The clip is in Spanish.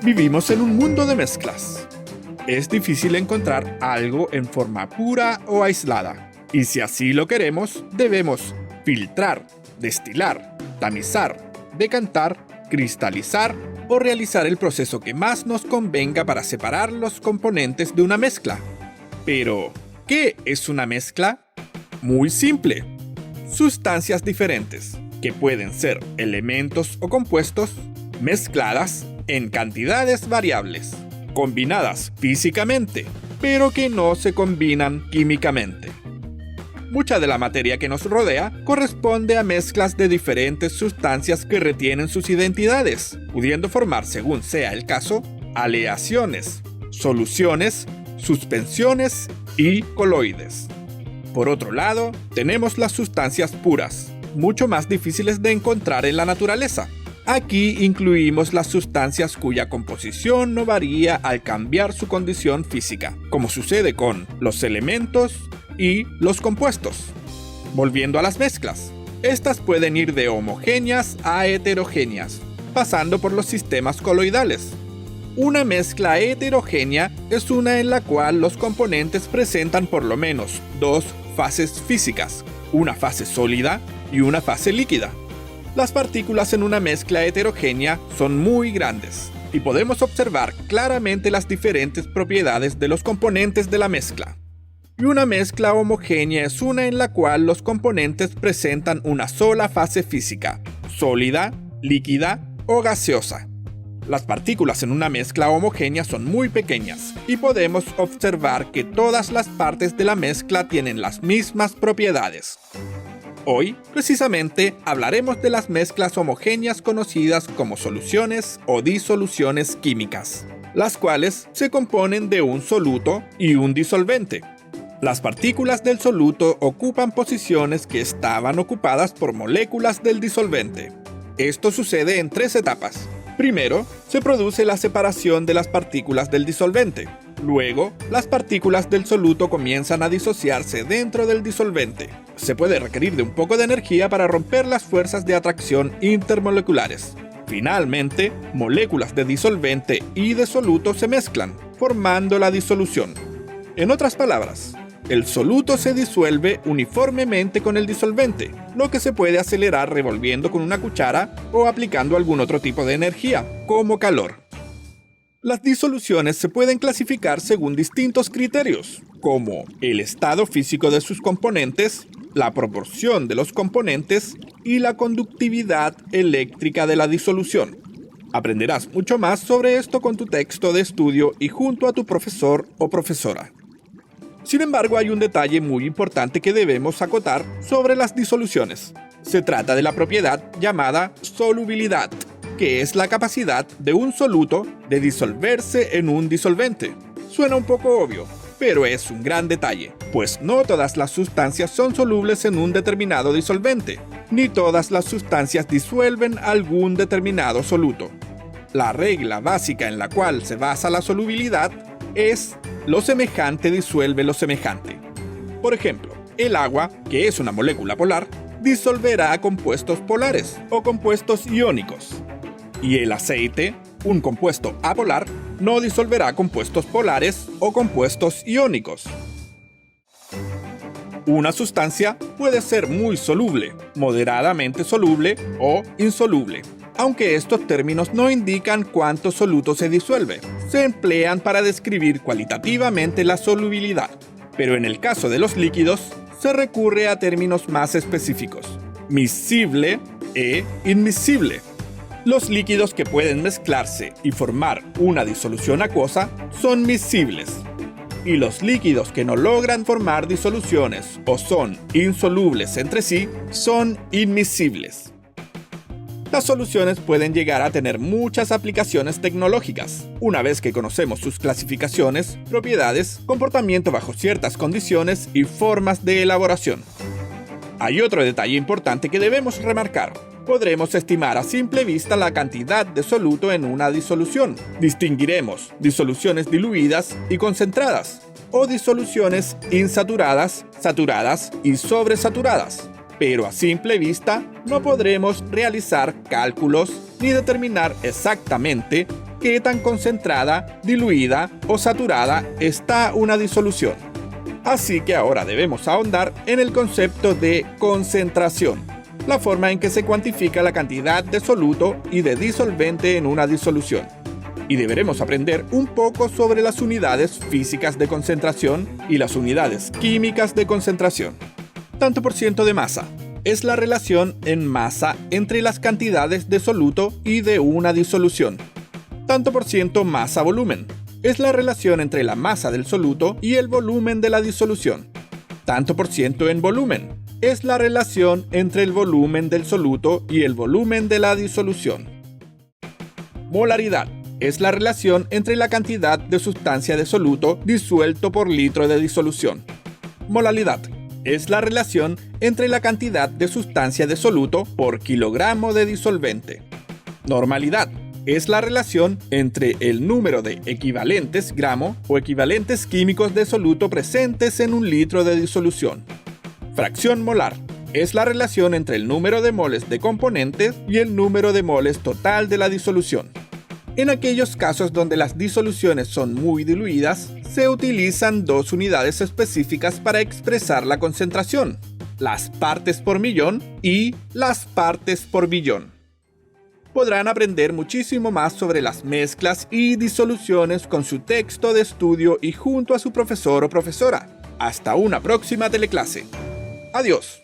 Vivimos en un mundo de mezclas. Es difícil encontrar algo en forma pura o aislada. Y si así lo queremos, debemos filtrar, destilar, tamizar, decantar, cristalizar o realizar el proceso que más nos convenga para separar los componentes de una mezcla. Pero, ¿qué es una mezcla? Muy simple. Sustancias diferentes, que pueden ser elementos o compuestos, mezcladas en cantidades variables, combinadas físicamente, pero que no se combinan químicamente. Mucha de la materia que nos rodea corresponde a mezclas de diferentes sustancias que retienen sus identidades, pudiendo formar, según sea el caso, aleaciones, soluciones, suspensiones y coloides. Por otro lado, tenemos las sustancias puras, mucho más difíciles de encontrar en la naturaleza. Aquí incluimos las sustancias cuya composición no varía al cambiar su condición física, como sucede con los elementos y los compuestos. Volviendo a las mezclas, estas pueden ir de homogéneas a heterogéneas, pasando por los sistemas coloidales. Una mezcla heterogénea es una en la cual los componentes presentan por lo menos dos fases físicas, una fase sólida y una fase líquida. Las partículas en una mezcla heterogénea son muy grandes y podemos observar claramente las diferentes propiedades de los componentes de la mezcla. Y una mezcla homogénea es una en la cual los componentes presentan una sola fase física, sólida, líquida o gaseosa. Las partículas en una mezcla homogénea son muy pequeñas y podemos observar que todas las partes de la mezcla tienen las mismas propiedades. Hoy, precisamente, hablaremos de las mezclas homogéneas conocidas como soluciones o disoluciones químicas, las cuales se componen de un soluto y un disolvente. Las partículas del soluto ocupan posiciones que estaban ocupadas por moléculas del disolvente. Esto sucede en tres etapas. Primero, se produce la separación de las partículas del disolvente. Luego, las partículas del soluto comienzan a disociarse dentro del disolvente. Se puede requerir de un poco de energía para romper las fuerzas de atracción intermoleculares. Finalmente, moléculas de disolvente y de soluto se mezclan, formando la disolución. En otras palabras, el soluto se disuelve uniformemente con el disolvente, lo que se puede acelerar revolviendo con una cuchara o aplicando algún otro tipo de energía, como calor. Las disoluciones se pueden clasificar según distintos criterios, como el estado físico de sus componentes, la proporción de los componentes y la conductividad eléctrica de la disolución. Aprenderás mucho más sobre esto con tu texto de estudio y junto a tu profesor o profesora. Sin embargo, hay un detalle muy importante que debemos acotar sobre las disoluciones. Se trata de la propiedad llamada solubilidad, que es la capacidad de un soluto de disolverse en un disolvente. Suena un poco obvio, pero es un gran detalle, pues no todas las sustancias son solubles en un determinado disolvente, ni todas las sustancias disuelven algún determinado soluto. La regla básica en la cual se basa la solubilidad es lo semejante disuelve lo semejante. Por ejemplo, el agua, que es una molécula polar, disolverá compuestos polares o compuestos iónicos. Y el aceite, un compuesto apolar, no disolverá compuestos polares o compuestos iónicos. Una sustancia puede ser muy soluble, moderadamente soluble o insoluble. Aunque estos términos no indican cuánto soluto se disuelve, se emplean para describir cualitativamente la solubilidad. Pero en el caso de los líquidos, se recurre a términos más específicos: miscible e inmiscible. Los líquidos que pueden mezclarse y formar una disolución acuosa son miscibles. Y los líquidos que no logran formar disoluciones o son insolubles entre sí son inmiscibles. Las soluciones pueden llegar a tener muchas aplicaciones tecnológicas, una vez que conocemos sus clasificaciones, propiedades, comportamiento bajo ciertas condiciones y formas de elaboración. Hay otro detalle importante que debemos remarcar. Podremos estimar a simple vista la cantidad de soluto en una disolución. Distinguiremos disoluciones diluidas y concentradas, o disoluciones insaturadas, saturadas y sobresaturadas. Pero a simple vista no podremos realizar cálculos ni determinar exactamente qué tan concentrada, diluida o saturada está una disolución. Así que ahora debemos ahondar en el concepto de concentración, la forma en que se cuantifica la cantidad de soluto y de disolvente en una disolución. Y deberemos aprender un poco sobre las unidades físicas de concentración y las unidades químicas de concentración. Tanto por ciento de masa es la relación en masa entre las cantidades de soluto y de una disolución. Tanto por ciento masa-volumen es la relación entre la masa del soluto y el volumen de la disolución. Tanto por ciento en volumen es la relación entre el volumen del soluto y el volumen de la disolución. Molaridad es la relación entre la cantidad de sustancia de soluto disuelto por litro de disolución. Molalidad es la relación entre la cantidad de sustancia de soluto por kilogramo de disolvente. Normalidad es la relación entre el número de equivalentes gramo o equivalentes químicos de soluto presentes en un litro de disolución. Fracción molar es la relación entre el número de moles de componentes y el número de moles total de la disolución. En aquellos casos donde las disoluciones son muy diluidas, se utilizan dos unidades específicas para expresar la concentración: las partes por millón y las partes por billón. Podrán aprender muchísimo más sobre las mezclas y disoluciones con su texto de estudio y junto a su profesor o profesora. Hasta una próxima teleclase. Adiós.